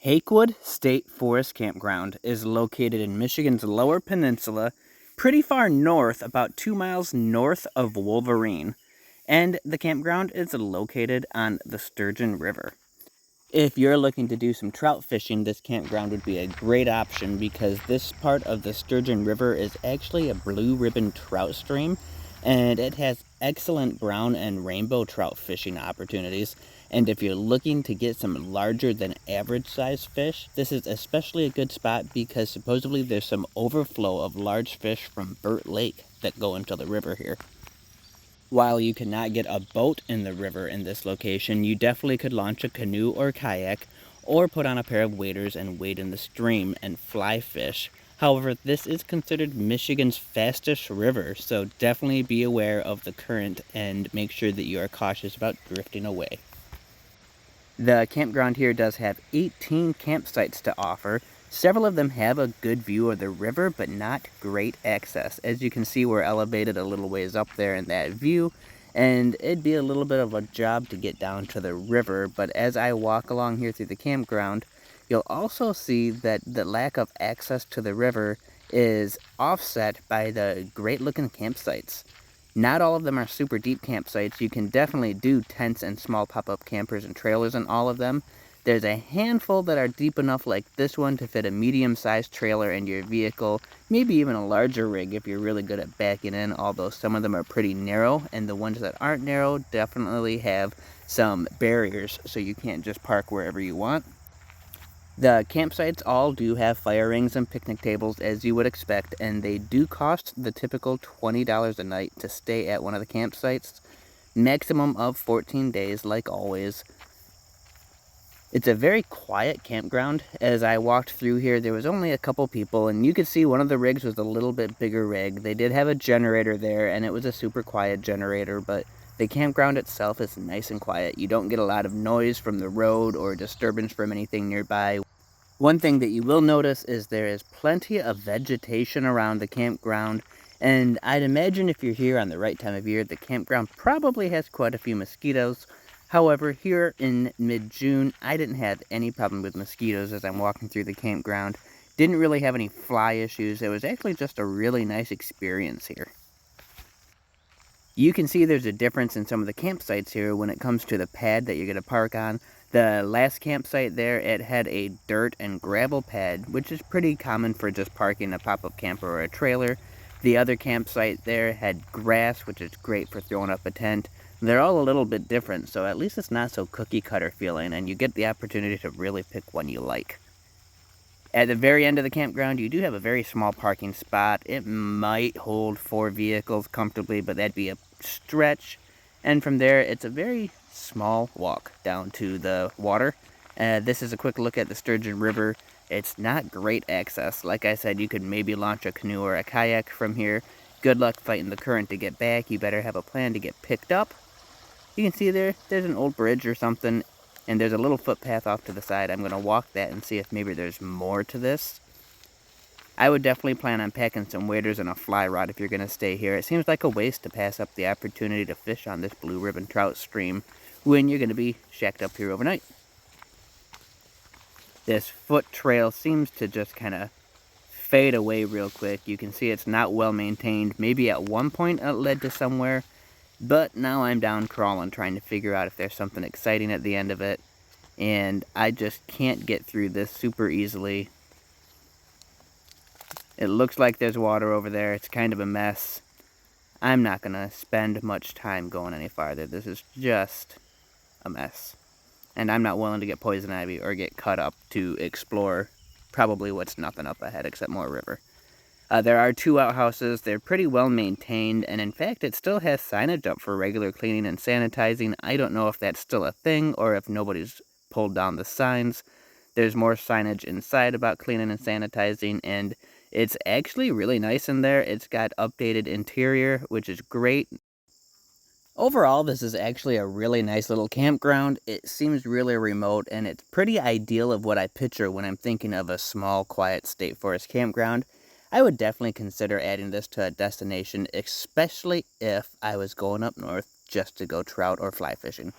Haakwood State Forest Campground is located in Michigan's Lower Peninsula, pretty far north, about 2 miles north of Wolverine, and the campground is located on the Sturgeon River. If you're looking to do some trout fishing, this campground would be a great option because this part of the Sturgeon River is actually a blue ribbon trout stream, and it has excellent brown and rainbow trout fishing opportunities. And if you're looking to get some larger than average size fish, this is especially a good spot because supposedly there's some overflow of large fish from Burt Lake that go into the river here. While you cannot get a boat in the river in this location, you definitely could launch a canoe or kayak or put on a pair of waders and wade in the stream and fly fish. However, this is considered Michigan's fastest river, so definitely be aware of the current and make sure that you are cautious about drifting away. The campground here does have 18 campsites to offer. Several of them have a good view of the river, but not great access. As you can see, we're elevated a little ways up there in that view, and it'd be a little bit of a job to get down to the river. But as I walk along here through the campground, you'll also see that the lack of access to the river is offset by the great-looking campsites. Not all of them are super deep campsites. You can definitely do tents and small pop-up campers and trailers in all of them. There's a handful that are deep enough like this one to fit a medium-sized trailer in your vehicle, maybe even a larger rig if you're really good at backing in, although some of them are pretty narrow, and the ones that aren't narrow definitely have some barriers, so you can't just park wherever you want. The campsites all do have fire rings and picnic tables as you would expect, and they do cost the typical $20 a night to stay at one of the campsites. Maximum of 14 days, like always. It's a very quiet campground. As I walked through here, there was only a couple people, and you could see one of the rigs was a little bit bigger rig. They did have a generator there, and it was a super quiet generator, but the campground itself is nice and quiet. You don't get a lot of noise from the road or disturbance from anything nearby. One thing that you will notice is there is plenty of vegetation around the campground, and I'd imagine if you're here on the right time of year, the campground probably has quite a few mosquitoes. However, here in mid-June, I didn't have any problem with mosquitoes as I'm walking through the campground. Didn't really have any fly issues. It was actually just a really nice experience here. You can see there's a difference in some of the campsites here when it comes to the pad that you're going to park on. The last campsite there, it had a dirt and gravel pad, which is pretty common for just parking a pop-up camper or a trailer. The other campsite there had grass, which is great for throwing up a tent. They're all a little bit different, so at least it's not so cookie-cutter feeling, and you get the opportunity to really pick one you like. At the very end of the campground, you do have a very small parking spot. It might hold 4 vehicles comfortably, but that'd be a stretch. And from there, it's a very small walk down to the water. This is a quick look at the Sturgeon River. It's not great access. Like I said, you could maybe launch a canoe or a kayak from here. Good luck fighting the current to get back. You better have a plan to get picked up. You can see there's an old bridge or something, and there's a little footpath off to the side. I'm going to walk that and see if maybe there's more to this. I would definitely plan on packing some waders and a fly rod if you're going to stay here. It seems like a waste to pass up the opportunity to fish on this blue ribbon trout stream when you're going to be shacked up here overnight. This foot trail seems to just kind of fade away real quick. You can see it's not well maintained. Maybe at one point it led to somewhere, but now I'm down crawling trying to figure out if there's something exciting at the end of it, and I just can't get through this super easily. It looks like there's water over there. It's kind of a mess. I'm not going to spend much time going any farther. This is just a mess. And I'm not willing to get poison ivy or get cut up to explore probably what's nothing up ahead except more river. There are 2 outhouses. They're pretty well maintained, and in fact, it still has signage up for regular cleaning and sanitizing. I don't know if that's still a thing or if nobody's pulled down the signs. There's more signage inside about cleaning and sanitizing, and it's actually really nice in there. It's got updated interior, which is great. Overall, this is actually a really nice little campground. It seems really remote, and it's pretty ideal of what I picture when I'm thinking of a small, quiet state forest campground. I would definitely consider adding this to a destination, especially if I was going up north just to go trout or fly fishing.